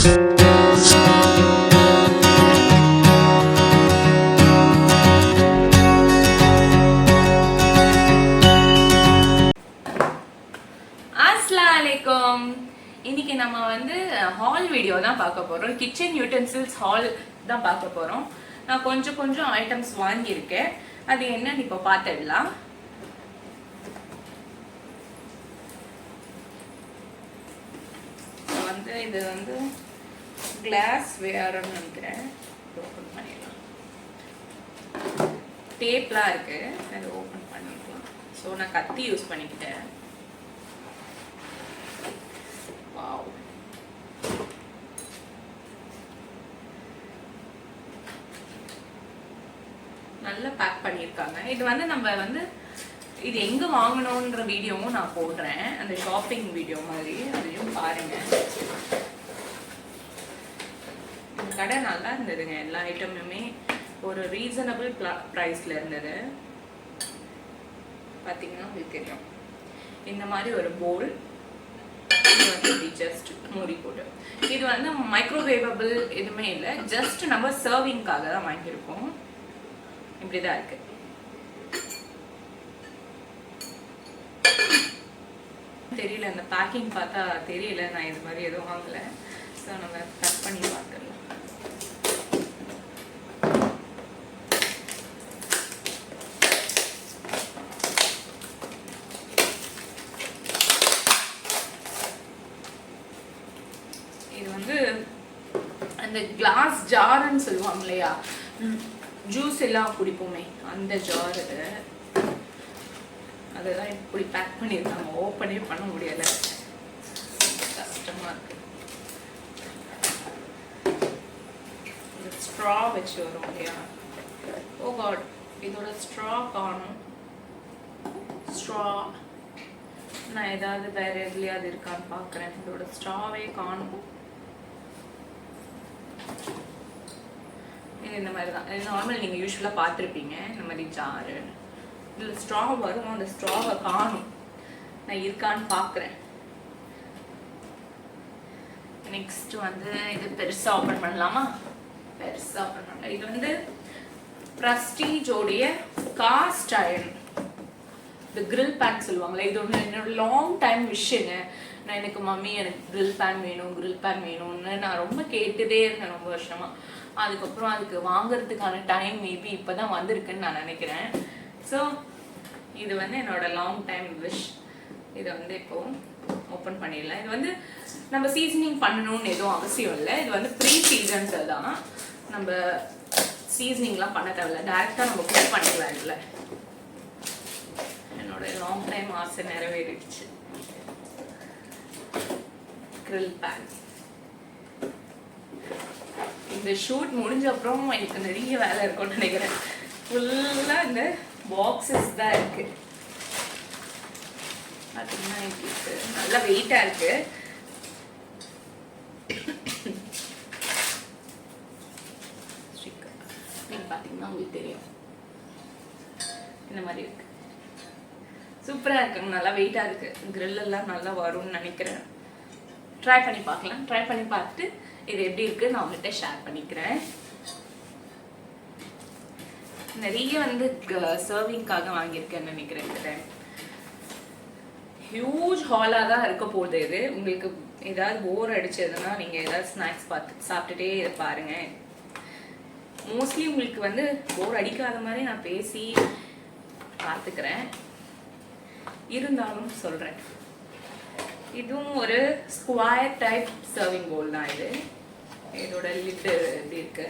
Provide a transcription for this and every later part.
இன்னைக்கு நம்ம வந்து ஹால் வீடியோ தான் பார்க்க போறோம். கிச்சன் யூட்டென்சில்ஸ் ஹால் தான் பார்க்க போறோம். நான் கொஞ்சம் ஐட்டம்ஸ் வாங்கியிருக்கேன். அது என்னன்னு இப்போ பார்த்துடலாம். இது வந்து கிளாஸ் வேர்னு நினைக்கிறேன். ஓப்பன் பண்ணிடலாம். டேப்லாம் இருக்கு, அதை ஓப்பன் பண்ணிடலாம். ஸோ நான் கத்தி யூஸ் பண்ணிக்கிட்டேன். நல்லா பேக் பண்ணியிருக்காங்க. இது வந்து நம்ம வந்து இது எங்க வாங்கணும்ன்ற வீடியோவும் நான் போடுறேன், அந்த ஷாப்பிங் வீடியோ மாதிரி, அதையும் பாருங்க. இந்த கடை நல்லா இருந்ததுங்க. எல்லா ஐட்டமுமே ஒரு ரீசனபிள் ப்ரைஸ்ல இருந்தது. பார்த்தீங்கன்னா உங்களுக்கு தெரியும். இந்த மாதிரி ஒரு போல், இது வந்து ஜஸ்ட் மூடி போட்டு, இது வந்து மைக்ரோவேவபிள் எதுவுமே இல்லை, ஜஸ்ட் நம்ம சர்விங்காக தான் வாங்கியிருக்கோம். இப்படிதான் இருக்கு. தெரியல, இந்த பேக்கிங் பார்த்தா தெரியல, நான் இது மாதிரி எதுவும் வாங்கல. ஸோ நம்ம கட் பண்ணி பார்த்துடலாம். இது வந்து அந்த கிளாஸ் ஜார்ன்னு சொல்லுவாங்க இல்லையா, ஜூஸ் எல்லாம் குடிப்போமே அந்த ஜார். அதுதான் இப்படி பேக் பண்ணியிருக்காங்க. ஓப்பனே பண்ண முடியல, கஷ்டமா இருக்கு. ஸ்ட்ரா வச்சு வரும் இல்லையா. ஓ காட், இதோட ஸ்ட்ரா காணும். ஸ்ட்ரா நான் ஏதாவது வேற எதுலையாவது இருக்கான்னு பார்க்குறேன். இதோட ஸ்ட்ராவே காணும். இந்த மாதிரி தான் நார்மல் நீங்கள் யூஸ்வலாக பார்த்துருப்பீங்க. இந்த மாதிரி ஜாரு, இதில் ஸ்ட்ரா வரும். அந்த ஸ்ட்ராவை காணும். நான் இருக்கான்னு பார்க்குறேன். நெக்ஸ்ட் வந்து இது பெருசாக ஓப்பன் பண்ணலாமா? பெருசாக ஓப்பன் பண்ணலாம். இது வந்து ப்ரஸ்டீஜோடைய காஸ்ட் அயர்ன், இந்த கிரில் பேன் சொல்லுவாங்களே, இது ஒன்று என்னோட லாங் டைம் விஷயங்க. நான் எனக்கு மம்மி எனக்கு கிரில் பேன் வேணும், கிரில் பேன் வேணும்னு நான் ரொம்ப கேட்டுட்டே இருந்தேன் ரொம்ப வருஷமா. அதுக்கப்புறம் அதுக்கு வாங்குறதுக்கான டைம் மேபி இப்போதான் வந்திருக்குன்னு நான் நினைக்கிறேன். ஸோ இது வந்து என்னோட லாங் டைம் விஷ். இதை வந்து இப்போ ஓப்பன் பண்ணிடலாம். இது வந்து நம்ம சீசனிங் பண்ணணும்னு எதுவும் அவசியம் இல்லை. இது வந்து ப்ரீ சீசன்ஸ் தான். நம்ம சீசனிங்லாம் பண்ண தேவையில்ல, டைரெக்டாக நம்ம குக் பண்ணிக்கலாம். இதில் என்னோட லாங் டைம் ஆசை நிறைவேறிடுச்சு. Grill pan. இந்த ஷூட் முடிஞ்ச அப்புறம் எனக்கு நிறைய வேலை இருக்கும்னு நினைக்கிறேன். ஃபுல்லாக இந்த பாக்ஸஸ் தான் இருக்கு. பார்த்தீங்கன்னா இப்படி இருக்கு, நல்லா வெயிட்டாக இருக்கு. பார்த்தீங்கன்னா உங்களுக்கு தெரியும், இந்த மாதிரி இருக்கு. சூப்பராக இருக்குங்க, நல்லா வெயிட்டாக இருக்கு. கிரில் எல்லாம் நல்லா வரும்னு நினைக்கிறேன். ட்ரை பண்ணி பார்க்கலாம். ட்ரை பண்ணி பார்த்துட்டு இது எப்படி இருக்கு நான் உங்கள்கிட்ட ஷேர் பண்ணிக்கிறேன். நிறைய வந்து சர்விங்காக வாங்கியிருக்கேன்னு நினைக்கிறேன். இந்த டைம் ஹியூஜ் ஹாலாக தான் இருக்க போகுது. இது உங்களுக்கு ஏதாவது போர் அடிச்சதுன்னா நீங்கள் ஏதாவது ஸ்நாக்ஸ் பார்த்து சாப்பிட்டுட்டே பாருங்க. மோஸ்ட்லி உங்களுக்கு வந்து போர் அடிக்காத மாதிரி நான் பேசி பார்த்துக்கிறேன், இருந்தாலும் சொல்கிறேன். இதுவும் ஒரு ஸ்கொயர் டைப் சர்விங் போல் தான். இது இதோட லிட் எப்படி இருக்கு.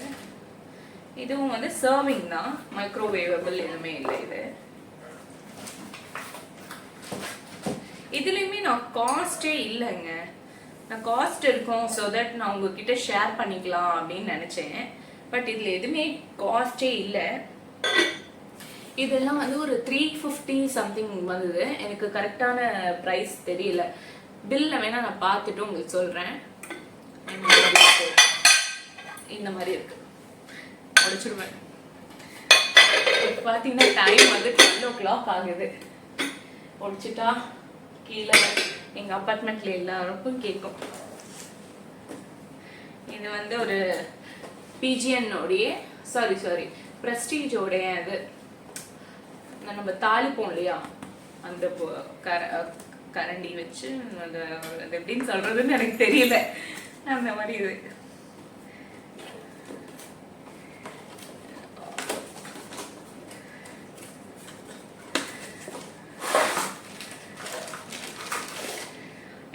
இதுவும் வந்து சர்விங் தான், மைக்ரோவேவபிள் எதுவுமே இல்லை. இதுலையுமே நான் காஸ்டே இல்லைங்க. நான் காஸ்ட் இருக்கும் ஸோ தட் நான் உங்ககிட்ட ஷேர் பண்ணிக்கலாம் அப்படின்னு நினச்சேன். பட் இதில் எதுவுமே காஸ்டே இல்லை. இதெல்லாம் வந்து ஒரு 350 சம்திங் வந்தது. எனக்கு கரெக்டான ப்ரைஸ் தெரியல. பில்ல வேணா நான் பார்த்துட்டு உங்களுக்கு சொல்றேன். இந்த மாதிரி இருக்கு, முடிச்சிருவேன். பார்த்தீங்கன்னா டைம் வந்து 12 o'clock ஆகுது. முடிச்சுட்டா கீழே எங்கள் அப்பார்ட்மெண்ட்ல எல்லாருக்கும் கேட்கும். இது வந்து ஒரு பிஜிஎன்னோடைய சாரி ப்ரெஸ்டீஜோடைய அது நம்ம தாளிப்போம் இல்லையா, அந்த கரண்டி வச்சு அந்த எப்படின்னு சொல்றதுன்னு எனக்கு தெரியல, அந்த மாதிரி இது.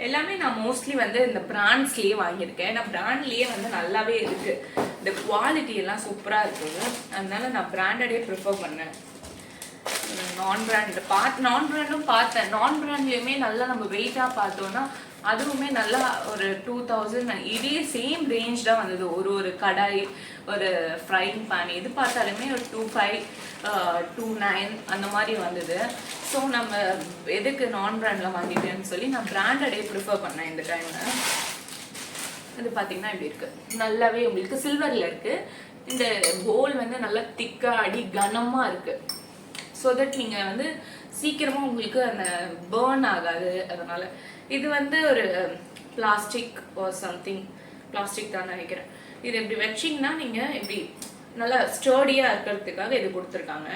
எல்லாமே நான் மோஸ்ட்லி வந்து இந்த பிராண்ட்ஸ்லயே வாங்கியிருக்கேன். நான் பிராண்ட்லயே வந்து நல்லாவே இருக்கு, இந்த குவாலிட்டி எல்லாம் சூப்பரா இருக்குது. அதனால நான் பிராண்டடே ப்ரிஃபர் பண்ணேன். நான் பிராண்டும் பார்த்தேன். நான் பிராண்ட்லயுமே நல்லா நம்ம வெயிட்டா பார்த்தோம்னா அதுவுமே நல்லா ஒரு 2000 இதே சேம் ரேஞ்ச் தான் வந்தது. ஒரு கடாய், ஒரு ஃப்ரைங் பேன் இது பார்த்தாலுமே ஒரு 2500 2900 அந்த மாதிரி வந்தது. ஸோ நம்ம எதுக்கு நான் பிராண்டில் வாங்கிட்டேன்னு சொல்லி நான் பிராண்டடே ப்ரிஃபர் பண்ணேன் இந்த டைமில். இது பார்த்தீங்கன்னா இப்படி இருக்கு, நல்லாவே உங்களுக்கு சில்வரில் இருக்கு. இந்த போல் வந்து நல்லா திக்காக அடி கனமாக இருக்கு. ஸோ தட் நீங்கள் வந்து சீக்கிரமாக உங்களுக்கு அந்த பேர்ன் ஆகாது. அதனால இது வந்து ஒரு பிளாஸ்டிக் சம்திங் பிளாஸ்டிக் தான் நினைக்கிறேன். இது இப்படி வச்சிங்கன்னா நீங்கள் இப்படி நல்லா ஸ்டர்டியாக இருக்கிறதுக்காக இது கொடுத்துருக்காங்க.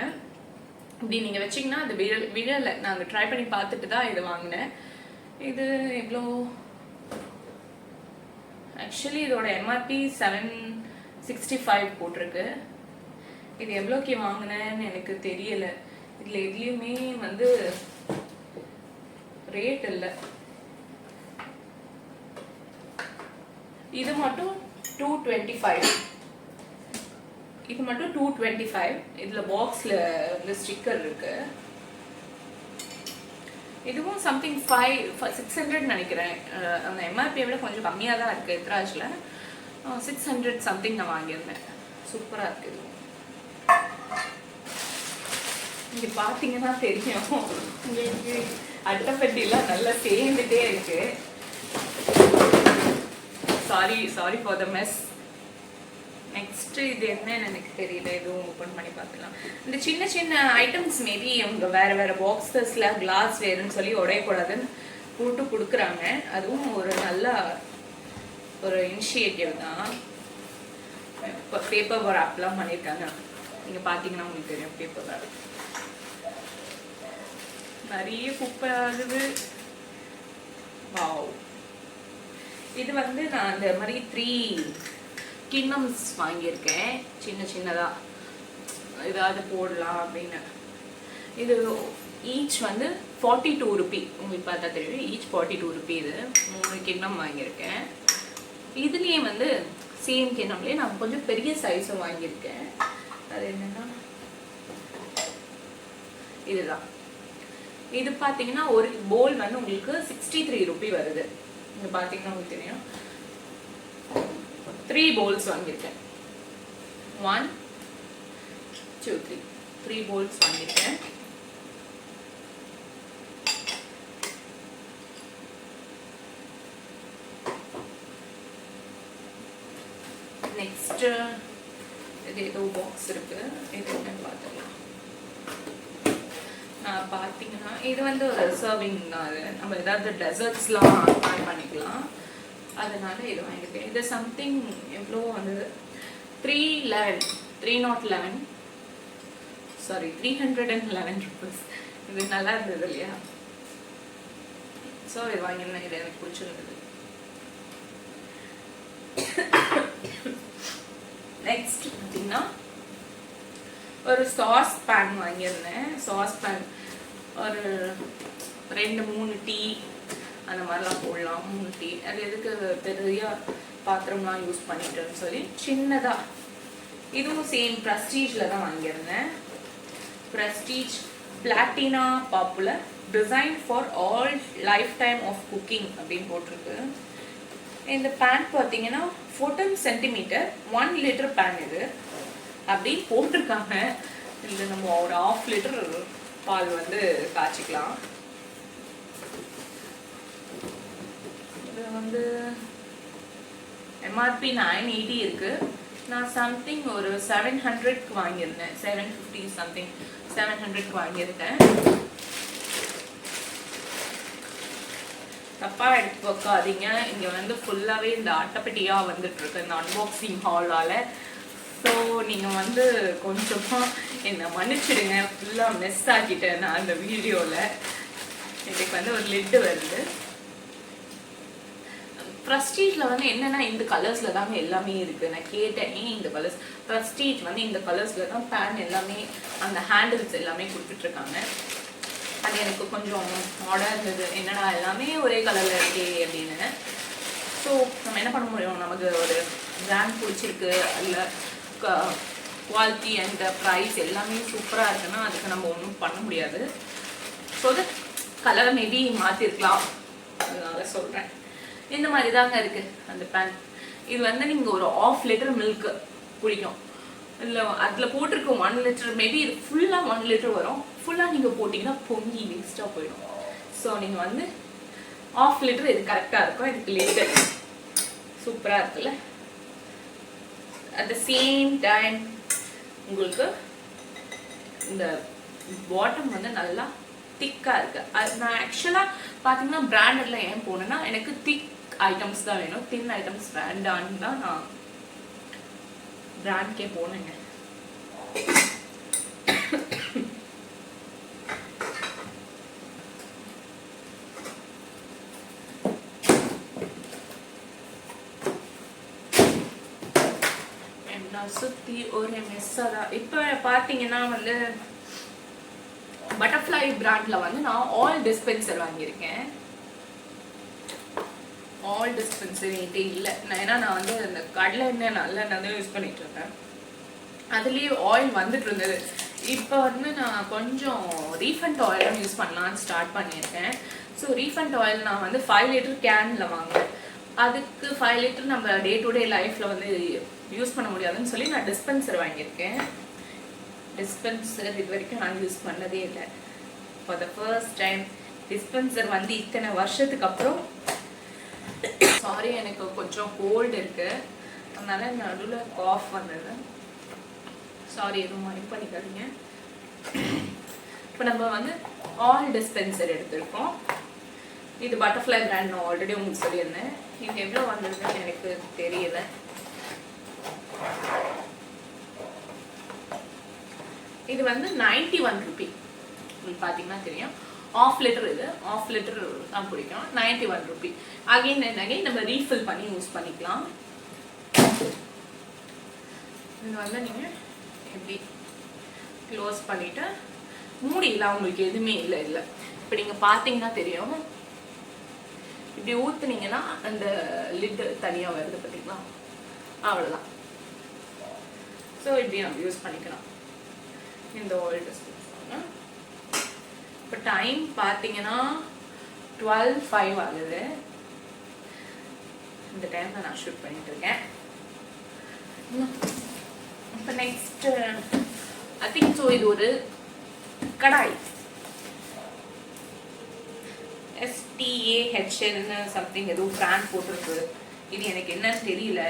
இப்படி நீங்கள் வச்சிங்கன்னா அது விழலை. நாங்கள் ட்ரை பண்ணி பார்த்துட்டு தான் இது வாங்கினேன். இது எவ்வளோ, ஆக்சுவலி இதோட எம்ஆர்பி 765 போட்டிருக்கு. இது எவ்வளோக்கு வாங்கினேன்னு எனக்கு தெரியலை. இதில் எதுலேயுமே வந்து ரேட் இல்லை. இது மட்டும் 225. இது மட்டும் 225. இதில் பாக்ஸில் வந்து ஸ்டிக்கர் இருக்கு. இதுவும் சம்திங் 600 நினைக்கிறேன். அந்த எம்ஆர்பியை விட கொஞ்சம் கம்மியாக தான் இருக்குது. எத்ராஜில் 600 சம்திங் நான் வாங்கியிருந்தேன். சூப்பராக இருக்குது. இங்கே பார்த்தீங்கன்னா தெரியும் உங்களுக்கு, அட்டைப்பெட்டிலாம் நல்லா சேர்ந்துட்டே இருக்கு. Sorry for the mess. Next இது என்னன்னு எனக்கு தெரியல, எதுவும் ஓப்பன் பண்ணி பார்த்துக்கலாம். இந்த சின்ன சின்ன ஐட்டம்ஸ் மேபி அவங்க வேறு பாக்ஸஸில் கிளாஸ் வேறுன்னு சொல்லி உடையக்கூடாதுன்னு போட்டு கொடுக்குறாங்க. அதுவும் ஒரு நல்ல ஒரு இனிஷியேட்டிவ் தான். பேப்பர் ராப்லாம் பண்ணியிருக்காங்க. நீங்கள் பார்த்தீங்கன்னா உங்களுக்கு தெரியும் பேப்பர் ராப். நிறைய குப்பை ஆகுது. வாவ். இது வந்து நான் இந்த மாதிரி 3 கிண்ணம்ஸ் வாங்கியிருக்கேன், சின்னதாக ஏதாவது போடலாம் அப்படின்னு. இது ஈச் வந்து 42 ரூபி. உங்களுக்கு பார்த்தா தெரியும், ஈச் 42 ரூபி. இது 3 கிண்ணம் வாங்கியிருக்கேன். இதுலேயே வந்து சேம் கிண்ணம்லேயே நான் கொஞ்சம் பெரிய சைஸும் வாங்கியிருக்கேன். அது என்னன்னா இதுதான். இது பார்த்தீங்கன்னா ஒரு போல் வந்து உங்களுக்கு 63 ரூபி வருது. இங்கே பார்த்தீங்கன்னா உங்களுக்கு தெரியும். 3 bowls வாங்கியிருக்கேன். 1 2 3 bowls வாங்கியிருக்கேன். நெக்ஸ்ட் இது ஏதோ பாக்ஸ் இருக்கு, இது என்னன்னு பார்த்துக்கலாம். பார்த்தீங்கன்னா இது வந்து ஒரு சர்விங் தான். அது நம்ம ஏதாவது டெசர்ட்ஸ்லாம் ஆட் பண்ணிக்கலாம். அதனால இது வாங்கியிருக்கேன். இது சம்திங் எவ்வளோ வந்து 311 rupees. இது நல்லா இருந்தது இல்லையா? ஸோ இது வாங்கியிருந்தேன். இது எனக்கு பிடிச்சிருந்தது. நெக்ஸ்ட் பார்த்தீங்கன்னா ஒரு சாஸ் பேன் வாங்கியிருந்தேன். சாஸ் பேன் ஒரு 2-3 டீ அந்த மாதிரிலாம் போடலாம். 3 டீ. அது எதுக்கு பெரிய பாத்திரம்லாம் யூஸ் பண்ணிட்டேன்னு சொல்லி சின்னதாக. இதுவும் சேம் ப்ரெஸ்டீஜில் தான் வாங்கியிருந்தேன். Prestige platina popular design for all lifetime of cooking அப்படின்னு போட்டிருக்கு. இந்த பேன் பார்த்தீங்கன்னா 14 சென்டிமீட்டர் 1 லிட்டர் பேன் இது அப்படின்னு போட்டிருக்காங்க. இதில் நம்ம ஒரு 1/2 லிட்டர் பால் வந்து காய்ச்சிக்கலாம். இது வந்து எம்ஆர்பி 980 இருக்கு. நான் சம்திங் ஒரு 700க்கு வாங்கியிருந்தேன். 750 சம்திங் 700க்கு வாங்கியிருக்கேன். தப்பாக எடுத்து வைக்காதீங்க. இங்கே வந்து ஃபுல்லாகவே இந்த அட்டைப்பெட்டியாக வந்துட்டுருக்கு இந்த அன்பாக்சிங் ஹாலால். ஸோ நீங்கள் வந்து கொஞ்சமாக என்னை மன்னிச்சிடுங்க, ஃபுல்லாக மிஸ் ஆக்கிட்டேன் நான் அந்த வீடியோவில். இதுக்கு வந்து ஒரு லிட்டு வருது. ப்ரஸ்டீஜில் வந்து என்னென்னா இந்த கலர்ஸில் தாங்க எல்லாமே இருக்குது. நான் கேட்டேன் ஏன் இந்த கலர்ஸ், ப்ரஸ்டீஜ் வந்து இந்த கலர்ஸில் தான் பேன் எல்லாமே அந்த ஹேண்டில்ஸ் எல்லாமே கொடுத்துட்ருக்காங்க. அது எனக்கு கொஞ்சம் ஆர்டர் இருந்தது, என்னடா எல்லாமே ஒரே கலரில் இருக்கே அப்படின்னு. ஸோ நம்ம என்ன பண்ண முடியும், நமக்கு ஒரு பிராண்ட் பிடிச்சிருக்கு, அதில் குவாலிட்டி அண்ட் ப்ரைஸ் எல்லாமே சூப்பராக இருக்குன்னா அதுக்கு நம்ம ஒன்றும் பண்ண முடியாது. ஸோ அது கலரை மேபி மாற்றிருக்கலாம், அதனால சொல்கிறேன். இந்த மாதிரி தாங்க இருக்குது அந்த பேன். இது வந்து நீங்கள் ஒரு 1/2 லிட்டர் மில்க்கு பிடிக்கும், இல்லை அதில் போட்டிருக்க 1 லிட்டர், மேபி இது ஃபுல்லாக 1 லிட்டர் வரும். ஃபுல்லாக நீங்கள் போட்டிங்கன்னா பொங்கி வேஸ்ட்டாக போயிடும். ஸோ நீங்கள் வந்து 1/2 லிட்டர் இது கரெக்டாக இருக்கும். இதுக்கு லிட்டர் சூப்பராக இருக்குல்ல. அட் த சேம் டைம் உங்களுக்கு இந்த பாட்டம் வந்து நல்லா திக்காக இருக்குது. அது நான் ஆக்சுவலாக பார்த்தீங்கன்னா பிராண்டடில் ஏன் போனேன்னா எனக்கு திக் ஐட்டம்ஸ் தான் வேணும், தின் ஐட்டம்ஸ் வேண்டான்னு தான் நான் பிராண்ட்கே போனேங்க. சுற்றி ஒரு மெஸ்ஸாக தான். இப்போ பார்த்தீங்கன்னா வந்து பட்டர்ஃப்ளை பிராண்டில் வந்து நான் ஆல் டிஸ்பென்சர் வாங்கியிருக்கேன். ஆல் டிஸ்பென்சர் என்கிட்ட இல்லை. ஏன்னா நான் வந்து அந்த கடலை எண்ணெய் நல்லெண்ணெய் தான் யூஸ் பண்ணிட்டு இருந்தேன், அதுலேயே ஆயில் வந்துட்டு இருந்தது. இப்போ வந்து நான் கொஞ்சம் ரீஃபண்ட் ஆயிலும் யூஸ் பண்ணலான்னு ஸ்டார்ட் பண்ணியிருக்கேன். ஸோ ரீஃபண்ட் ஆயில் நான் வந்து 5 லிட்டர் கேனில் வாங்குவேன். அதுக்கு 5 லிட்டர் நம்ம டே டு டே லைஃப்பில் வந்து யூஸ் பண்ண முடியாதுன்னு சொல்லி நான் டிஸ்பென்சர் வாங்கியிருக்கேன். டிஸ்பென்சர் இது வரைக்கும் நான் யூஸ் பண்ணதே இல்லை. For the first time dispenser வந்து இத்தனை வருஷத்துக்கு அப்புறம். சாரி, எனக்கு கொஞ்சம் கோல்டு இருக்கு, அதனால நடுவில் காஃப் வந்தது. சாரி, எதுவும் மைண்ட் பண்ணிக்காதீங்க. இப்போ நம்ம வந்து ஆல் டிஸ்பென்சர் எடுத்திருக்கோம். இது பட்டர்ஃப்ளை பிராண்ட், நான் ஆல்ரெடி உங்களுக்கு சொல்லியிருந்தேன். இது எவ்வளோ வந்திருக்குன்னு எனக்கு தெரியல. இது வந்து 91 ரூபி. உங்களுக்கு பார்த்தீங்கன்னா தெரியும், 1/2 லிட்டர். இது 1/2 லிட்டர் தான் பிடிக்கும். 91 ரூபி. அகைன் அண்ட் அகைன் நம்ம ரீஃபில் பண்ணி யூஸ் பண்ணிக்கலாம். இது வந்து நீங்கள் எப்படி க்ளோஸ் பண்ணிவிட்டு மூடிலாம், உங்களுக்கு எதுவுமே இல்லை இல்லை. இப்போ நீங்கள் பார்த்தீங்கன்னா தெரியும், இப்படி ஊற்றுனீங்கன்னா அந்த லிட்டு தனியாக வருது பார்த்தீங்களா, அவ்வளோதான். ஸோ இப்படி நம்ம யூஸ் பண்ணிக்கலாம் இந்த ஆயில் டிஸ்பென்சர். இப்போ டைம் பார்த்தீங்கன்னா 12:05 ஆகுது. இந்த டைமில் நான் ஷூட் பண்ணிட்டு இருக்கேன். இப்போ நெக்ஸ்ட் ஐ திங்க் ஸோ இது ஒரு கடாய் STAHLன்னு சம்திங் ஏதோ பிராண்ட் போட்டிருக்கு. இது எனக்கு என்னன்னு தெரியல,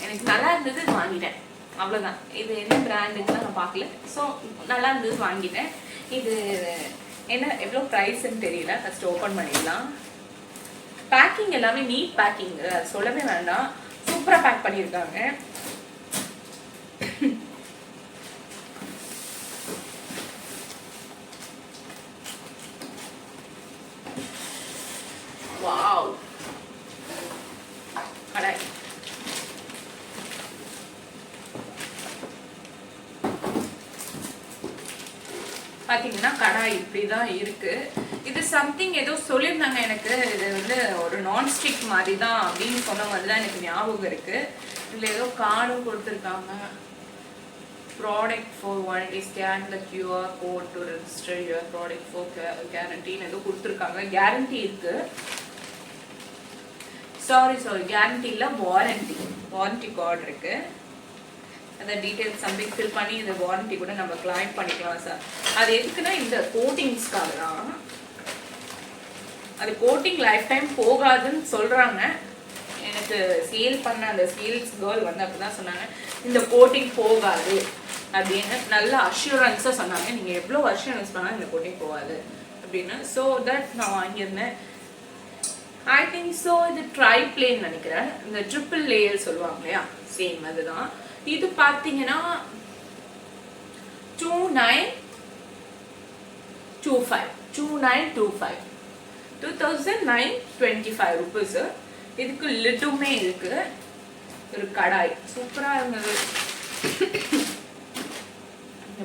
எனக்கு நல்லா இருந்தது வாங்கிட்டேன், அவ்வளோதான். இது என்ன பிராண்டுன்னு நான் பார்க்கல. ஸோ நல்லா இருந்தது வாங்கிட்டேன். இது என்ன எவ்வளோ ப்ரைஸ்ன்னு தெரியல. ஃபஸ்ட் ஓப்பன் பண்ணிடலாம். பேக்கிங் எல்லாமே நீட் பேக்கிங், சொல்லவே வேண்டாம், சூப்பராக பேக் பண்ணியிருக்காங்க. வாவ், கடாய். பார்த்தீங்கன்னா கடாய் இப்படி தான் இருக்கு. இது சம்திங் ஏதோ சொல்லியிருந்தாங்க எனக்கு, இது வந்து ஒரு நான்ஸ்டிக் மாதிரி தான் அப்படின்னு சொன்ன மாதிரி தான் எனக்கு ஞாபகம் இருக்கு. இதில் ஏதோ கார்டும் கொடுத்துருக்காங்க. Product for warranty, scan the QR code to register your product for guarantee ஏதோ கொடுத்துருக்காங்க. கேரண்டி இருக்கு. சாரி கேரண்டி இல்லை, வாரண்டி கார்டு இருக்கு. அந்த டீட்டெயில்ஸ் சம்திங் ஃபில் பண்ணி இந்த வாரண்டி கூட நம்ம கிளைம் பண்ணிக்கலாம் சார். அது எதுக்குன்னா இந்த கோட்டிங்ஸ்க்காக தான். அது கோட்டிங் லைஃப் டைம் போகாதுன்னு சொல்கிறாங்க. எனக்கு சேல் பண்ண அந்த சேல்ஸ் கேர்ள் வந்து அப்படி தான் சொன்னாங்க, இந்த கோட்டிங் போகாது அப்படின்னு நல்ல அஷூரன்ஸாக சொன்னாங்க. நீங்கள் எவ்வளோ வருஷம் யூஸ் பண்ணாலும் இந்த கோட்டிங் போகாது அப்படின்னு. ஸோ தட் நான் வாங்கியிருந்தேன். I think so. இது ட்ரை பிளேன் நினைக்கிறேன். இந்த ட்ரிபிள் லேயர் சொல்லுவாங்க இல்லையா, சேம் அதுதான். இது பார்த்தீங்கன்னா 2925 2925 rupees. இதுக்கு லிட்டுமே இருக்கு. ஒரு கடாய் சூப்பரா இருந்தது.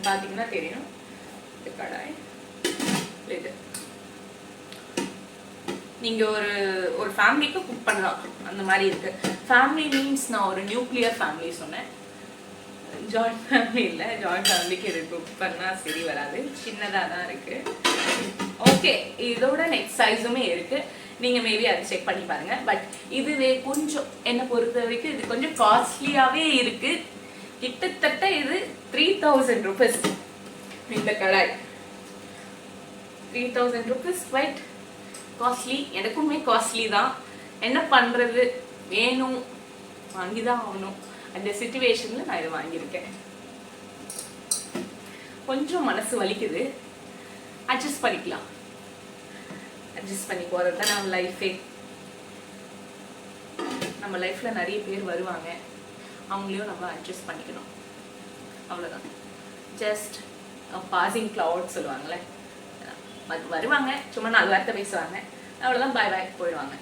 பாத்தீங்கன்னா தெரியும் இந்த கடாய். இது நீங்க ஒரு ஃபேமிலிக்கு குக் பண்ணலாம், அந்த மாதிரி இருக்கு. ஃபேமிலி மீன்ஸ் நான் ஒரு நியூக்ளியர் ஃபேமிலி சொன்னேன், ஜாயிண்ட் ஃபேமிலி இல்லை. ஜாயிண்ட் ஃபேமிலிக்கு இது குக் பண்ணா சரி வராது, சின்னதாக தான் இருக்கு. ஓகே, இதோட நெக்ஸ்ட் சைஸுமே இருக்கு, நீங்க மேபி அதை செக் பண்ணி பாருங்க. பட் இதுவே கொஞ்சம் என்னை பொறுத்த வரைக்கும் இது கொஞ்சம் காஸ்ட்லியாவே இருக்கு. கிட்டத்தட்ட இது 3000 rupees. இந்த கடாய் 3000 rupees, குவைட் காஸ்ட்லி. எனக்குமே காஸ்ட்லி தான். என்ன பண்றது, வேணும் வாங்கிதான் ஆகணும். அந்த சிச்சுவேஷன்ல நான் இதை வாங்கியிருக்கேன். கொஞ்சம் மனசு வலிக்குது, அட்ஜஸ்ட் பண்ணிக்கலாம். அட்ஜஸ்ட் பண்ணி போறது தான் நம்ம லைஃபே. நம்ம லைஃப்ல நிறைய பேர் வருவாங்க, அவங்களையும் நம்ம அட்ஜஸ்ட் பண்ணிக்கணும், அவ்வளோதான். ஜஸ்ட் பாசிங் கிளவுட் சொல்லுவாங்களே, வருவாங்க, சும்மா 4 வார்த்தை பேசுவாங்க, அவ்வளோதான், பாய் பாய் போயிடுவாங்க.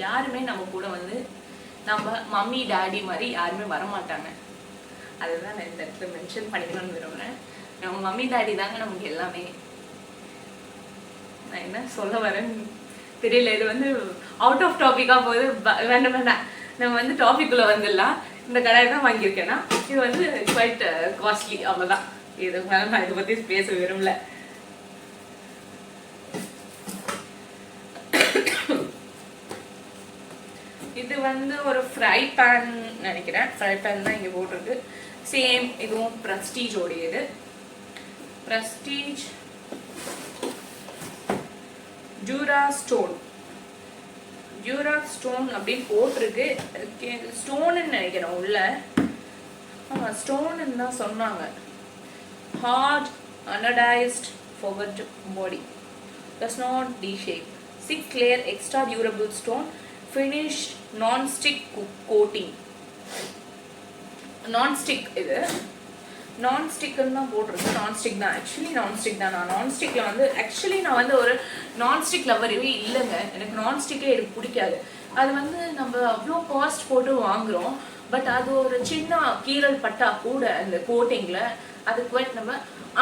யாருமே நம்ம கூட வந்து நம்ம மம்மி டாடி மாதிரி யாருமே வரமாட்டாங்க. அதுதான் நான் இந்த இடத்துல மென்ஷன் பண்ணிக்கணும்னு விரும்புகிறேன். நம்ம மம்மி டாடி தாங்க நமக்கு எல்லாமே. நான் என்ன சொல்ல வரேன்னு தெரியல. இது வந்து அவுட் ஆஃப் டாபிக்காக போகுது. வேண்டாம் வேண்டாம், நம்ம வந்து டாபிக்குள்ளே வந்துடலாம். இந்த கடாய் தான் வாங்கியிருக்கேன்னா இது வந்து குவைட் காஸ்ட்லி, அவ்வளோதான். இதுக்கு மேலே நான் இதை பற்றி பேச விரும்பல. இது வந்து ஒரு ஃப்ரை பேன் நினைக்கிறேன். ஃப்ரை பேன் தான் இங்கே போட்டிருக்கு. சேம் இதுவும் ப்ரெஸ்டீஜ் உடையது. ப்ரெஸ்டீஜ் ஜூரா ஸ்டோன் அப்படின்னு போட்டிருக்கு. ஸ்டோன்னு நினைக்கிறேன் உள்ள. ஆமாம், ஸ்டோன்னு தான் சொன்னாங்க. Hard anodized forward body does not D-shape. 6 layer extra durable stone finished non-stick coating. non-stick இது நான்ஸ்டிக்னு தான் போட்டிருக்கு. நான்ஸ்டிக் தான், ஆக்சுவலி நான்ஸ்டிக் தான். நான் நான்ஸ்டிக்கில் வந்து ஆக்சுவலி நான் வந்து ஒரு நான்ஸ்டிக் லவரவே இல்லைங்க. எனக்கு நான்ஸ்டிக்கே எனக்கு பிடிக்காது. அது வந்து நம்ம அவ்வளோ காஸ்ட் போட்டு வாங்குகிறோம். பட் அது ஒரு சின்ன கீரல் பட்டா கூட அந்த கோட்டிங்கில் அது குவைட் நம்ம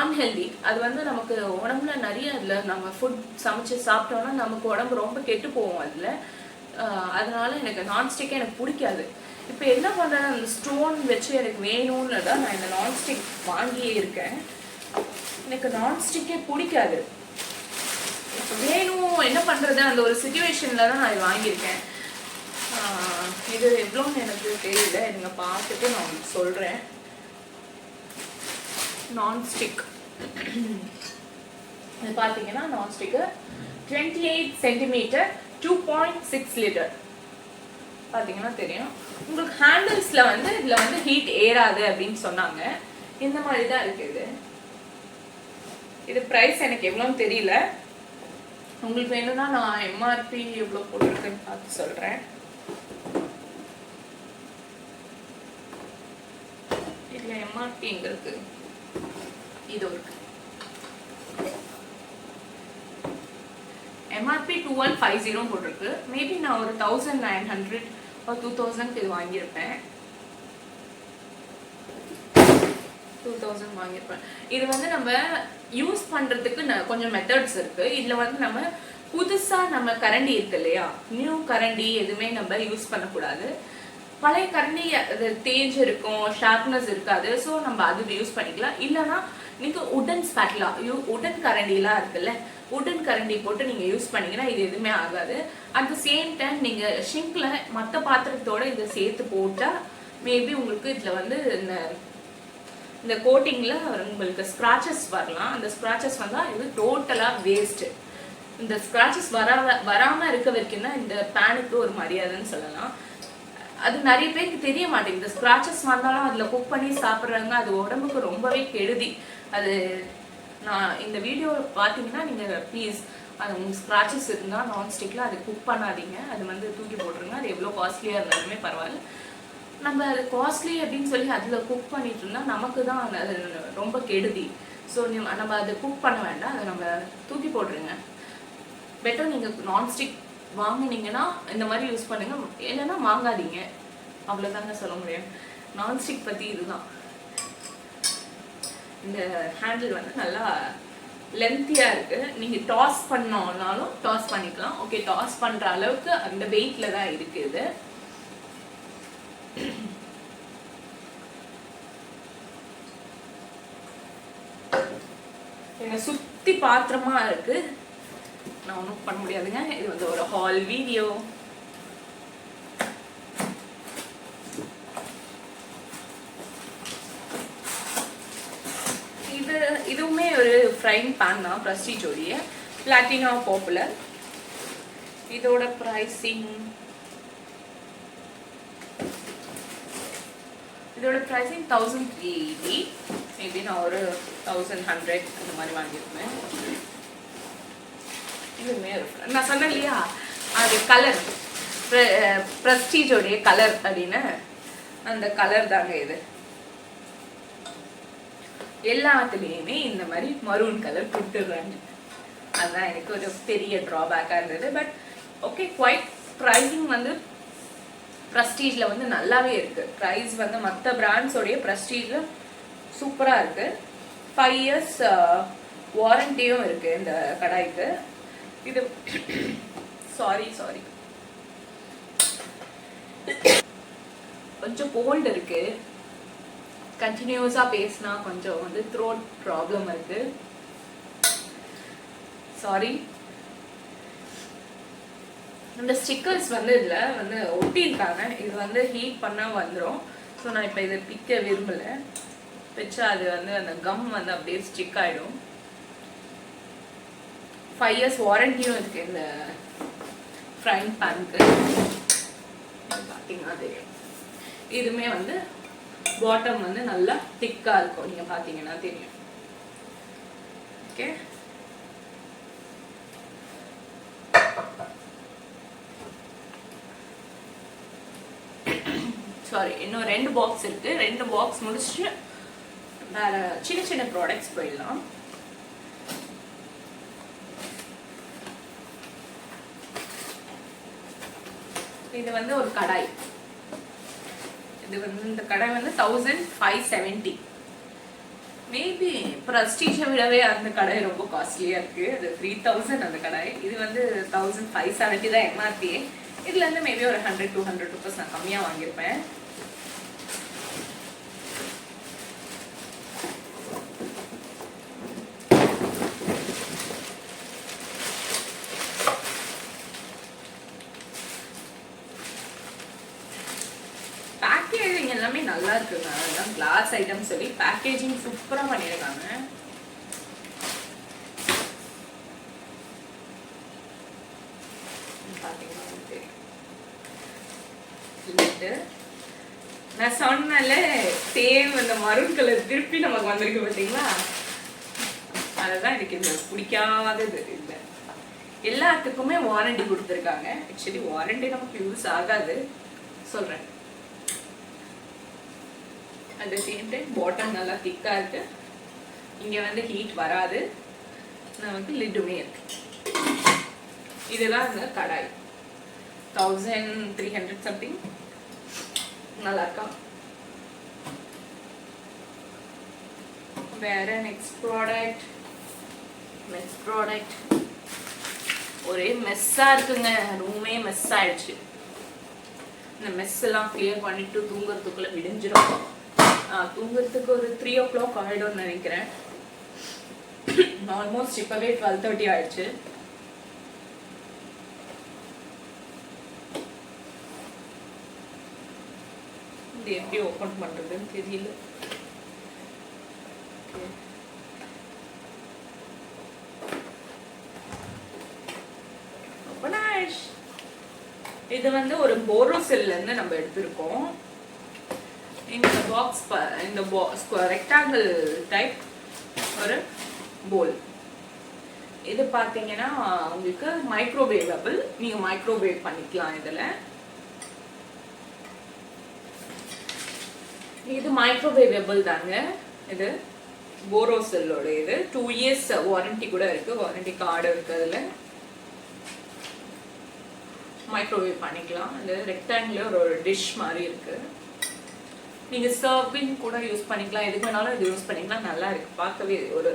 அன்ஹெல்தி. அது வந்து நமக்கு உடம்புல நிறைய அதில் நம்ம ஃபுட் சமைச்சு சாப்பிட்டோன்னா நமக்கு உடம்பு ரொம்ப கெட்டு போவோம் அதில். அதனால எனக்கு நான்ஸ்டிக்கே எனக்கு பிடிக்காது. இப்போ என்ன பண்ணுறேன், அந்த ஸ்டோன் வச்சு எனக்கு வேணும்னு தான் நான் இந்த நான்ஸ்டிக் வாங்கியே இருக்கேன். எனக்கு நான்ஸ்டிக்கே பிடிக்காது. இப்போ வேணும், என்ன பண்ணுறது, அந்த ஒரு சிச்சுவேஷனில் தான் நான் இது வாங்கியிருக்கேன். இது எவ்வளோன்னு எனக்கு தெரியல, நீங்கள் பார்த்துட்டு நான் உங்களுக்கு சொல்கிறேன். நான்ஸ்டிக் இது பார்த்தீங்கன்னா நான்ஸ்டிக்கு 28 சென்டிமீட்டர் 2.6 லிட்டர் பார்த்தீங்கன்னா தெரியும். உங்களுக்கு ஹேண்டில்ஸில் வந்து இதில் வந்து ஹீட் ஏறாது அப்படின்னு சொன்னாங்க. இந்த மாதிரி தான் இருக்குது. இது ப்ரைஸ் எனக்கு எவ்வளோன்னு தெரியல. உங்களுக்கு வேணும்னா நான் எம்ஆர்பி எவ்வளோ போட்டிருக்குன்னு பார்த்து சொல்கிறேன். இதில் எம்ஆர்பி எங்கே இருக்கு, இது இருக்கு. எம்ஆர்பி 2150 போட்டிருக்கு. மேபி நான் ஒரு 1900 or 2000 இது வாங்கியிருப்பேன். 2000 வாங்கியிருப்பேன். இது வந்து நம்ம யூஸ் பண்ணுறதுக்கு கொஞ்சம் மெத்தட்ஸ் இருக்குது. இதில் வந்து நம்ம புதுசாக நம்ம கரண்டி இருக்கு இல்லையா, நியூ கரண்டி எதுவுமே நம்ம யூஸ் பண்ணக்கூடாது. பழைய கரண்டி அது தேஞ்சு இருக்கும், ஷார்ப்னஸ் இருக்காது. ஸோ நம்ம அது யூஸ் பண்ணிக்கலாம். இல்லைனா நீங்கள் உடன் ஸ்பேட்லா உடன் கரண்டிலாம் இருக்குல்ல, உடன் கரண்டி போட்டு நீங்கள் யூஸ் பண்ணிங்கன்னா இது எதுவுமே ஆகாது. அட் த சேம் டைம் நீங்கள் ஷிங்கில் மற்ற பாத்திரத்தோடு இதை சேர்த்து போட்டால் மேபி உங்களுக்கு இதில் வந்து இந்த கோட்டிங்கில் உங்களுக்கு ஸ்க்ராச்சஸ் வரலாம். அந்த ஸ்க்ராச்சஸ் வந்தால் இது டோட்டலாக வேஸ்ட்டு. இந்த ஸ்க்ராச்சஸ் வராமல் இருக்க வரைக்கும் தான் இந்த பேனுக்கு ஒரு மரியாதைன்னு சொல்லலாம். அது நிறைய பேருக்கு தெரிய மாட்டேங்குது. இந்த ஸ்க்ராச்சஸ் வந்தாலும் அதில் குக் பண்ணி சாப்பிட்றாங்க. அது உடம்புக்கு ரொம்பவே கெடுதி. அது நான் இந்த வீடியோ பார்த்தீங்கன்னா நீங்கள் ப்ளீஸ் அது உங்களுக்கு ஸ்க்ராச்சஸ் இருந்தால் நான்ஸ்டிக்கில் அது குக் பண்ணாதீங்க, அது வந்து தூக்கி போட்டுருங்க. அது எவ்வளோ காஸ்ட்லியாக இருந்தாலுமே பரவாயில்ல. நம்ம அது காஸ்ட்லி அப்படின்னு சொல்லி அதில் குக் பண்ணிட்டு இருந்தால் நமக்கு தான் அது ரொம்ப கெடுதி. ஸோ நம்ம அதை குக் பண்ண வேண்டாம், அதை நம்ம தூக்கி போட்டுருங்க. பெட்டர் நீங்கள் நான்ஸ்டிக் வாங்கினீங்கன்னா இந்த மாதிரி யூஸ் பண்ணுங்கள், இல்லைன்னா வாங்காதீங்க. அவ்வளோதாங்க சொல்ல முடியும். நான்ஸ்டிக் பற்றி இதுதான். இந்த ஹேண்டில் வந்து நல்லா லென்த்தியாக இருக்குது. நீங்கள் டாஸ் பண்ணோம்னாலும் டாஸ் பண்ணிக்கலாம். ஓகே, டாஸ் பண்ணுற அளவுக்கு அந்த வெயிட்டில் தான் இருக்குது. சுற்றி பாத்திரமா இருக்கு, நான் ஒன்றும் பண்ண முடியாதுங்க. இது வந்து ஒரு ஹால் வீடியோ. இதுவுமே ஒரு ஃப்ரைங் பேன் தான், பிரஸ்டீஜோடைய பிளாட்டினா பாப்புலர். இதோட ப்ரைஸிங் 1380. மேபி நான் ஒரு 1100 அந்த மாதிரி வாங்கியிருப்பேன். இதுவுமே நான் சொன்னேன் இல்லையா, அது கலர் பிரஸ்டீஜோடைய கலர் அப்படின்னு, அந்த கலர் தாங்க இது. எல்லாத்துலேயுமே இந்த மாதிரி மரூன் கலர் கொடுத்துடுறாங்க. அதுதான் எனக்கு ஒரு பெரிய ட்ராபேக்காக இருந்தது. பட் ஓகே, குவைட் ப்ரைஸிங் வந்து ப்ரெஸ்டீஜில் வந்து நல்லாவே இருக்குது. ப்ரைஸ் வந்து மற்ற பிராண்ட்ஸோடைய ப்ரெஸ்டீஜில் சூப்பராக இருக்குது. 5 years வாரண்டியும் இருக்குது இந்த கடாய்க்கு. இது சாரி கொஞ்சம் கோல்டு இருக்குது, கண்டினியூஸாக பேசினா கொஞ்சம் வந்து த்ரோட் ப்ராப்ளம் இருக்குது, சாரி. இந்த ஸ்டிக்கர்ஸ் வந்து இதில் வந்து ஒட்டியிருக்காங்க. இது வந்து ஹீட் பண்ணால் வந்துடும். ஸோ நான் இப்போ இதை பிக்க விரும்பலை, வச்சா அது வந்து அந்த கம் வந்து அப்படியே ஸ்டிக் ஆகிடும். 5 years வாரண்டியும் இருக்குது இந்த ஃப்ரைங் பேனுக்கு. பார்த்தீங்கன்னா தெரியும். இதுவுமே வந்து பாட்டம் வந்து நல்லா திக்காக இருக்கும், நீங்கள் பார்த்தீங்கன்னா தெரியும். ஓகே, சாரி, இன்னும் 2 பாக்ஸ் இருக்குது. 2 பாக்ஸ் முடிச்சுட்டு வேறு சின்ன சின்ன ப்ராடக்ட்ஸ் போயிடலாம். இது வந்து ஒரு கடாய். இது வந்து இந்த கடாய் வந்து 1570. மேபி ப்ரெஸ்டீஜை விடவே அந்த கடாய் ரொம்ப காஸ்ட்லியாக இருக்குது. அது 3000 அந்த கடாய். இது வந்து 1570 தான் எம்ஆர்பியே. இதுல இருந்து மேபி ஒரு 100-200 rupees நான் கம்மியாக வாங்கியிருப்பேன். பேக்கேஜிங் எல்லாமே நல்லா இருக்குங்க. அதெல்லாம் கிளாஸ் ஐட்டம் சொல்லி பேக்கேஜிங் சூப்பராக பண்ணியிருக்காங்க. நான் சொன்னால சேம் அந்த மரூன் கலர் திருப்பி நமக்கு வந்திருக்கு பார்த்தீங்களா, அதுதான் எனக்கு இந்த பிடிக்காதது. இல்லை, எல்லாத்துக்குமே வாரண்டி கொடுத்துருக்காங்க. ஆக்சுவலி வாரண்டி நமக்கு யூஸ் ஆகாது சொல்கிறேன். At the same time bottom நல்லா திக்காக இருக்கு. இங்கே வந்து ஹீட் வராது. நமக்கு லிட்டுமே இருக்கு. இதுதான் இந்த கடாய் 1300 சம்திங். நல்லா இருக்கா? வேற நெக்ஸ்ட் ப்ராடக்ட் ஒரே மெஸ்ஸா இருக்குங்க. ரூமே மெஸ் ஆயிடுச்சு. இந்த மெஸ் எல்லாம் கிளியர் பண்ணிட்டு தூங்குறதுக்குள்ள விடிஞ்சிடும். தூங்குறதுக்கு ஒரு 3 o'clock ஆயிடும்னு நினைக்கிறேன். ஆல்மோஸ்ட் இப்பவே 12:30 ஆயிடுச்சு. இது எப்படி ஓப்பன் பண்றதுன்னு தெரியல. ஓப்பன் ஆயிடுச்சு. இது வந்து ஒரு போரோசில்ல இருந்து நம்ம எடுத்திருக்கோம். இந்த பாக்ஸ் இந்த ரெக்டாங்கிள் டைப் ஒரு போல். இது பார்த்தீங்கன்னா உங்களுக்கு மைக்ரோவேவபிள், நீங்கள் மைக்ரோவேவ் பண்ணிக்கலாம். இதில் இது மைக்ரோவேவபிள் தாங்க. இது போரோசிலோட இது 2 years வாரண்டி கூட இருக்கு, வாரண்டி கார்டு இருக்கு. அதில் மைக்ரோவேவ் பண்ணிக்கலாம். இது ரெக்டாங்குலர் ஒரு டிஷ் மாதிரி இருக்கு. நீங்கள் சர்விங் கூட யூஸ் பண்ணிக்கலாம், எதுக்கு வேணாலும் இது யூஸ் பண்ணிக்கலாம். நல்லா இருக்கு, பார்க்கவே ஒரு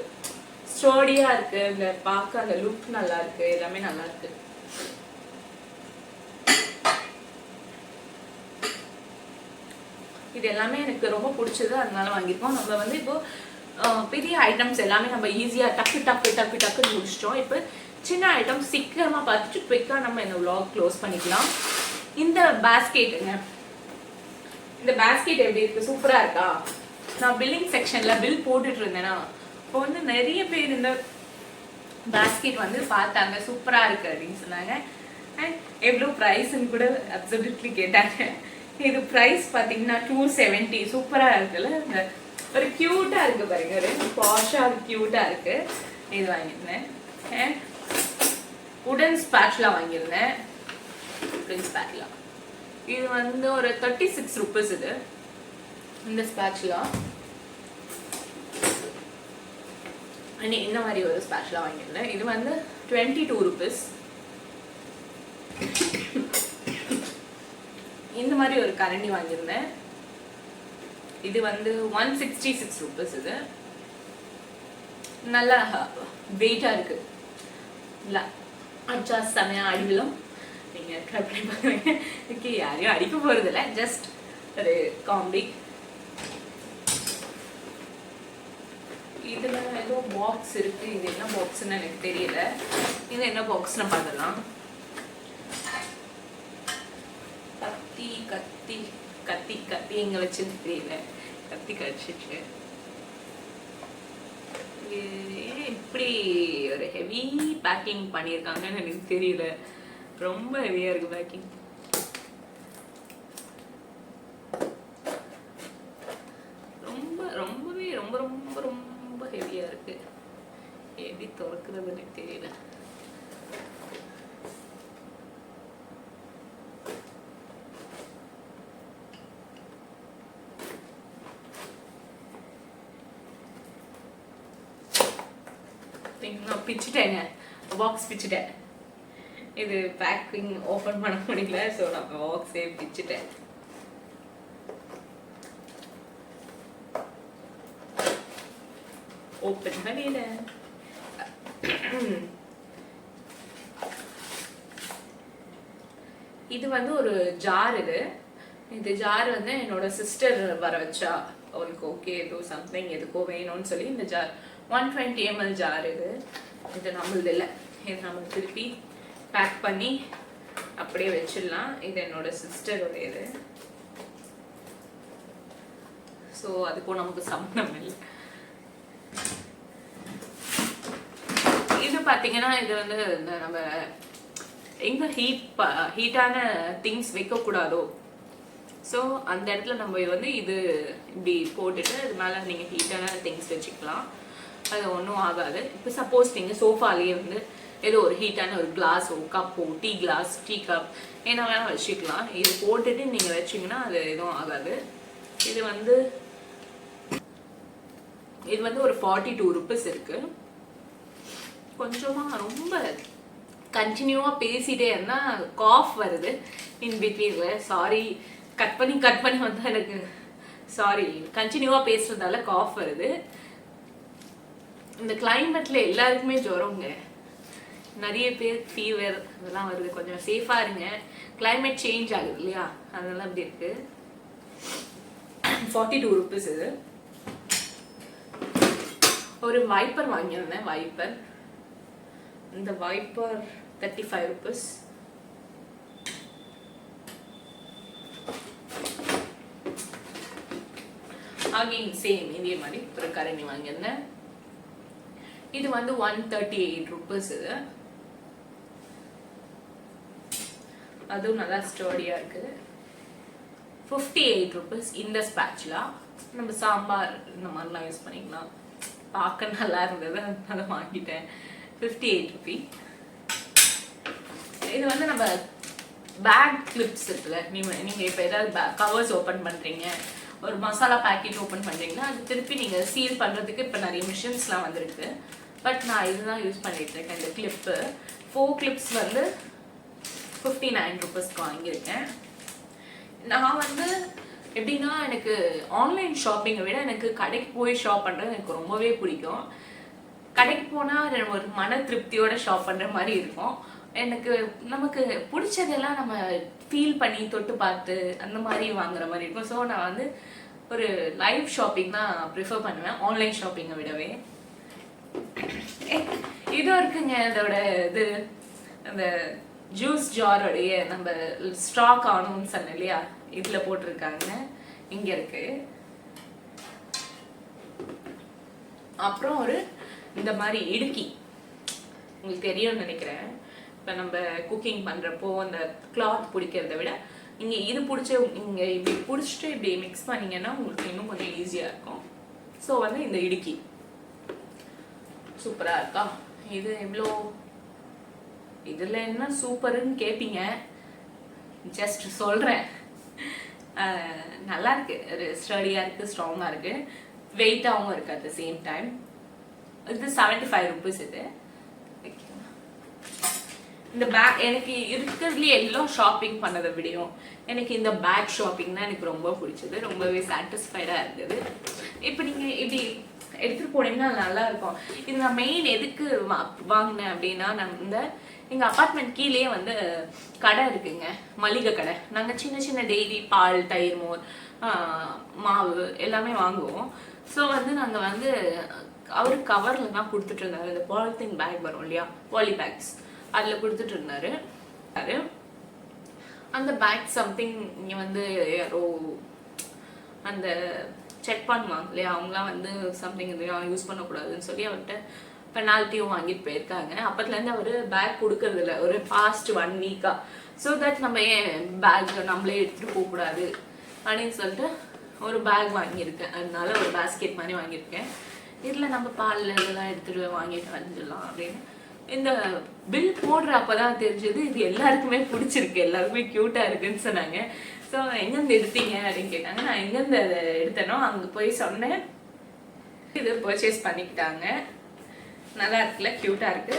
ஸ்டோடியா இருக்கு. இந்த பார்க்க அந்த லுக் நல்லா இருக்கு, எல்லாமே நல்லா இருக்கு. இது எல்லாமே எனக்கு ரொம்ப பிடிச்சது, அதனால வாங்கியிருக்கோம். நம்ம வந்து இப்போ பெரிய ஐட்டம்ஸ் எல்லாமே நம்ம ஈஸியாக டக்கு டக்கு டக்கு டக்குன்னு முடிச்சிட்டோம். இப்போ சின்ன ஐட்டம் சீக்கிரமாக பார்த்துட்டு குயிக்காக நம்ம இந்த vlog க்ளோஸ் பண்ணிக்கலாம். இந்த பேஸ்கெட்டுங்க, இந்த பேஸ்கெட் எப்படி இருக்கு? சூப்பராக இருக்கா? நான் பில்லிங் செக்ஷனில் பில் போட்டுட்டு இருந்தேன்னா இப்போ வந்து நிறைய பேர் இந்த பேஸ்கெட் வந்து பார்த்தாங்க, சூப்பராக இருக்கு அப்படின்னு சொன்னாங்க. அண்ட் எவ்வளோ ப்ரைஸ்ன்னு கூட அப்சல்யூட்லி கேட்டாங்க. இது ப்ரைஸ் பார்த்தீங்கன்னா 270. சூப்பராக இருக்குல்ல, இந்த ஒரு க்யூட்டாக இருக்குது பாருங்க, ஒரு பாஷாக க்யூட்டாக இருக்குது. இது வாங்கியிருந்தேன். அண்ட் உடன் ஸ்பேட்லா வாங்கியிருந்தேன். உடன் ஸ்பேட்லா இது வந்து ஒரு 36 rupees. இது இந்த ஸ்பேட்லா இந்த மாதிரி ஒரு ஸ்பேட்லா வாங்கியிருந்தேன். இது வந்து 22 rupees. இந்த மாதிரி ஒரு கரண்டி வாங்கியிருந்தேன். இது வந்து 166 rupees. இது நல்லா வெயிட்டா இருக்கு. இல்ல அச்சா செமையா அடிவிலும் நீங்க ட்ரை பண்ணி பாருங்க. ஓகே, யாரையும் அடிக்க போறது இல்லை, ஜஸ்ட் ஒரு காமெடி. இதுல ஏதோ பாக்ஸ் இருக்கு. இது என்ன பாக்ஸ்ன்னு எனக்கு தெரியல. இது என்ன பாக்ஸ்ன்னு பார்க்கலாம். கத்தி கத்தி கத்தி கத்தி எங்க வச்சுன்னு தெரியல, கத்தி கடிச்சிட்டு. இப்படி ஒரு ஹெவி பேக்கிங் பண்ணியிருக்காங்கன்னு எனக்கு தெரியல, ரொம்ப ஹெவியா இருக்கு பேக்கிங். ரொம்ப ரொம்பவே ரொம்ப ரொம்ப ரொம்ப ஹெவியா இருக்கு. எப்படி திறக்கிறது எனக்கு தெரியல. நான் பிச்சுட்டேங்க, பாக்ஸ் பிச்சுட்டேன். இது பேக்கிங் ஓப்பன் பண்ண முடியல, ஸோ நான் பாக்ஸே பிச்சுட்டேன். ஓப்பன் பண்ணிட்டேன். இது வந்து ஒரு ஜார். இது ஜார் வந்து என்னோட சிஸ்டர் வர வச்சா, அவளுக்கு ஓகே ஏதோ சம்திங் எதுக்கோ வேணும்னு சொல்லி இந்த ஜார் 120 ml ஜார். இது நம்மளது இல்லை, இது நம்ம திருப்பி பேக் பண்ணி அப்படியே வச்சிடலாம். இது என்னோட சிஸ்டருடைய இது, ஸோ அதுக்கும் நமக்கு சம்பந்தம் இல்லை. இது பார்த்தீங்கன்னா இது வந்து இந்த நம்ம எங்க ஹீட்டான திங்ஸ் வைக்கக்கூடாதோ, ஸோ அந்த இடத்துல நம்ம வந்து இது இப்படி போட்டுட்டு இது மேலே நீங்கள் ஹீட்டான திங்ஸ் வச்சுக்கலாம், அது ஒன்றும் ஆகாது. இப்போ சப்போஸ் நீங்கள் சோஃபாலேயே வந்து ஏதோ ஒரு ஹீட்டான ஒரு கிளாஸோ கப்போ டீ கிளாஸ் டீ கப் என்ன வேணால் வச்சுக்கலாம். இது போட்டுட்டு நீங்கள் வச்சிங்கன்னா அது எதுவும் ஆகாது. இது வந்து ஒரு 42 rupees இருக்கு. கொஞ்சமாக ரொம்ப கண்டினியூவாக பேசிட்டே இருந்தால் காஃப் வருது இன் பிட்வீனில். சாரி, கட் பண்ணி வந்தால் எனக்கு சாரி, கண்டினியூவாக பேசுறதால காஃப் வருது. இந்த கிளைமேட்ல எல்லாருக்குமே ஜுரங்க, நிறைய பேர் ஃபீவர் இதெல்லாம் வருது. கொஞ்சம் சேஃபாக இருங்க, கிளைமேட் சேஞ்ச் ஆகுது இல்லையா, அதெல்லாம் அப்படி இருக்கு. 42 rupees. இது ஒரு வைப்பர் வாங்கியிருந்தேன். வைப்பர், இந்த வைப்பர் 35 rupees. அகைன் சேம் இதே மாதிரி ஒரு கரண்டி வாங்கியிருந்தேன். இது வந்து 138 rupees. இது அதுவும் நல்லா ஸ்டோடியா இருக்கு. 58 rupees. இந்த ஸ்பேட்சுலா நம்ம சாம்பார் இந்த மாதிரிலாம் யூஸ் பண்ணிக்கலாம். பார்க்க நல்லா இருந்தது, அதனால வாங்கிட்டேன். 58 rupee. இது வந்து நம்ம பேக் கிளிப்ஸ் இருக்குல்ல, நீங்கள் இப்போ ஏதாவது கவர்ஸ் ஓப்பன் பண்ணுறீங்க, ஒரு மசாலா பேக்கெட் ஓப்பன் பண்ணுறீங்கன்னா அது திருப்பி நீங்கள் சீல் பண்ணுறதுக்கு இப்போ நிறைய மிஷின்ஸ்லாம் வந்திருக்கு. பட் நான் இதுதான் யூஸ் பண்ணிட்டு இருக்கேன். இந்த கிளிப்பு 4 கிளிப்ஸ் வந்து 59 ரூபீஸ்க்கு வாங்கியிருக்கேன். நான் வந்து எப்படின்னா, எனக்கு ஆன்லைன் ஷாப்பிங்கை விட எனக்கு கடைக்கு போய் ஷாப் பண்ணுறது எனக்கு ரொம்பவே பிடிக்கும். கடைக்கு போனால் ஒரு மன திருப்தியோட ஷாப் பண்ணுற மாதிரி இருக்கும். எனக்கு நமக்கு பிடிச்சதெல்லாம் நம்ம ஃபீல் பண்ணி தொட்டு பார்த்து அந்த மாதிரி வாங்குற மாதிரி இருக்கும். ஸோ நான் வந்து ஒரு லைவ் ஷாப்பிங் தான் ப்ரிஃபர் பண்ணுவேன் ஆன்லைன் ஷாப்பிங்கை விடவே. இது இருக்குங்க, இதோட இது அந்த ஜூஸ் ஜாரோடைய நம்ம ஸ்டாக் ஆகணும்னு சொன்னேன் இல்லையா, இதில் போட்டிருக்காங்க, இங்கே இருக்கு. அப்புறம் ஒரு இந்த மாதிரி இடுக்கி, உங்களுக்கு தெரியும்னு நினைக்கிறேன். இப்போ நம்ம குக்கிங் பண்ணுறப்போ அந்த கிளாத் பிடிக்கிறத விட இங்கே இது பிடிச்ச இங்கே இப்படி பிடிச்சிட்டு இப்படி மிக்ஸ் பண்ணிங்கன்னா உங்களுக்கு இன்னும் கொஞ்சம் ஈஸியாக இருக்கும். ஸோ வந்து இந்த இடுக்கி சூப்பராக இருக்கா. இது எவ்வளோ, இதில் என்ன சூப்பருன்னு கேட்பீங்க, ஜஸ்ட் சொல்கிறேன். நல்லா இருக்கு, ஸ்டடியாக இருக்குது, ஸ்ட்ராங்காக இருக்குது, வெயிட்டாகவும் இருக்குது அட் த சேம் டைம். இது 75 ரூபீஸ். இது இந்த பேக் எனக்கு இருக்கிறதுலேயே எல்லாம் ஷாப்பிங் பண்ணதை விடையும் எனக்கு இந்த பேக் ஷாப்பிங் தான் எனக்கு ரொம்ப பிடிச்சது, ரொம்பவே சாட்டிஸ்ஃபைடாக இருந்தது. இப்போ நீங்கள் இப்படி எடுத்துகிட்டு போனீங்கன்னா நல்லா இருக்கும். இது நான் மெயின் எதுக்கு வாங்கினேன் அப்படின்னா, நம்ம எங்கள் அப்பார்ட்மெண்ட் கீழே வந்து கடை இருக்குங்க, மளிகை கடை. நாங்கள் சின்ன சின்ன டெய்லி பால், தயிர், மோர், மாவு எல்லாமே வாங்குவோம். ஸோ வந்து நாங்கள் வந்து அவரு கவரில் தான் கொடுத்துட்டு இருந்தாரு. இந்த பாலித்தீன் பேக் வரும் இல்லையா, பாலி பேக்ஸ், அதில் கொடுத்துட்டு இருந்தாரு. அந்த பேக் சம்திங் இங்கே வந்து யாரோ அந்த செக் பண்ணுவாங்க இல்லையா, அவங்களாம் வந்து சம்திங் இதெல்லாம் யூஸ் பண்ணக்கூடாதுன்னு சொல்லி அவர்கிட்ட பெனால்ட்டியும் வாங்கிட்டு போயிருக்காங்க. அப்பத்துலேருந்து அவர் பேக் கொடுக்கறது இல்லை ஒரு பாஸ்ட் 1 வீக்காக. ஸோ தட் நம்ம ஏன் பேக் நம்மளே எடுத்துகிட்டு போகக்கூடாது அப்படின்னு சொல்லிட்டு ஒரு பேக் வாங்கியிருக்கேன். அதனால ஒரு பேஸ்கெட் மாதிரி வாங்கியிருக்கேன். இதில் நம்ம பாலில் இதெல்லாம் எடுத்துகிட்டு வாங்கிட்டு வந்துடலாம் அப்படின்னு. இந்த பில் போடுறப்ப தான் தெரிஞ்சது இது எல்லாருக்குமே பிடிச்சிருக்கு, எல்லாருக்குமே க்யூட்டாக இருக்குன்னு சொன்னாங்க. ஸோ எங்கேருந்து எடுத்தீங்க அப்படின்னு கேட்டாங்க. நான் எங்கேருந்து அதை எடுத்தேனோ அங்கே போய் சொன்னேன். இது பர்ச்சேஸ் பண்ணிக்கிட்டாங்க. நல்லா இருக்குல்ல, க்யூட்டாக இருக்கு.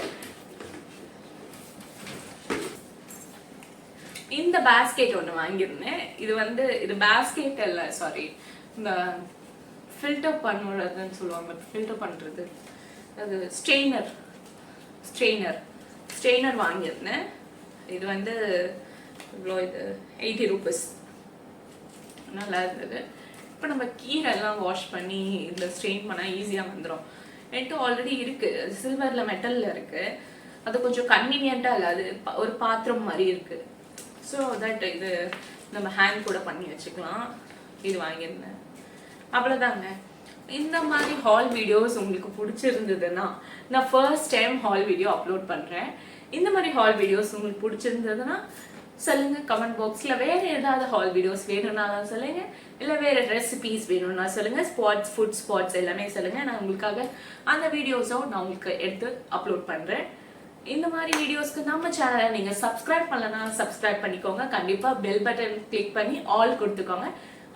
இந்த பேஸ்கெட் ஒன்று வாங்கியிருந்தேன். இது வந்து இது பேஸ்கெட் இல்லை, சாரி, இந்த ஃபில்டர் பண்ணுறதுன்னு சொல்லுவாங்க, ஃபில்டர் பண்ணுறது, அது ஸ்ட்ரெயினர் வாங்கியிருந்தேன். இது வந்து இவ்வளோ, இது 80 ரூபீஸ். நல்லா இருந்தது. இப்போ நம்ம கீரைலாம் வாஷ் பண்ணி இதில் ஸ்ட்ரெயின் பண்ணால் ஈஸியாக வந்துடும். என்கிட்ட ஆல்ரெடி இருக்குது, சில்வரில் மெட்டலில் இருக்குது. அது கொஞ்சம் கன்வீனியண்ட்டாக இல்லை, அது ஒரு பாத்திரம் மாதிரி இருக்குது. ஸோ தட் இது நம்ம ஹேண்ட் கூட பண்ணி வச்சுக்கலாம். இது வாங்கியிருந்தேன். அவ்வளோதாங்க. இந்த மாதிரி ஹால் வீடியோஸ் உங்களுக்கு பிடிச்சிருந்ததுன்னா, நான் first time hall video upload பண்ணுறேன். இந்த மாதிரி ஹால் வீடியோஸ் உங்களுக்கு பிடிச்சிருந்ததுன்னா சொல்லுங்கள் கமெண்ட் பாக்ஸில். வேறு ஏதாவது ஹால் வீடியோஸ் வேணும்னாலும் சொல்லுங்கள், இல்லை வேறு ரெசிபீஸ் வேணும்னா சொல்லுங்கள், ஃபுட் ஸ்பாட்ஸ் எல்லாமே சொல்லுங்கள். நான் உங்களுக்காக அந்த வீடியோஸும் நான் உங்களுக்கு எடுத்து அப்லோட் பண்ணுறேன். இந்த மாதிரி வீடியோஸ்க்கு நம்ம சேனலை நீங்கள் சப்ஸ்கிரைப் பண்ணலன்னா சப்ஸ்கிரைப் பண்ணிக்கோங்க. கண்டிப்பாக பெல் பட்டன் கிளிக் பண்ணி ஆல் கொடுத்துக்கோங்க.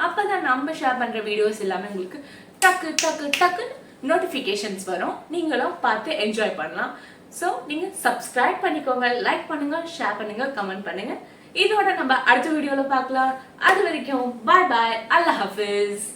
அப்போ தான் நம்ம ஷேர் பண்ணுற வீடியோஸ் எல்லாமே உங்களுக்கு டக்கு நோட்டிஃபிகேஷன்ஸ் வரும். நீங்களும் பார்த்து என்ஜாய் பண்ணலாம். ஸோ நீங்கள் சப்ஸ்கிரைப் பண்ணிக்கோங்க, லைக் பண்ணுங்கள், ஷேர் பண்ணுங்கள், கமெண்ட் பண்ணுங்கள். இதோட நம்ம அடுத்த வீடியோவில் பார்க்கலாம். அது வரைக்கும் பாய் பாய், அல்லாஹ் ஹாஃபிஸ்.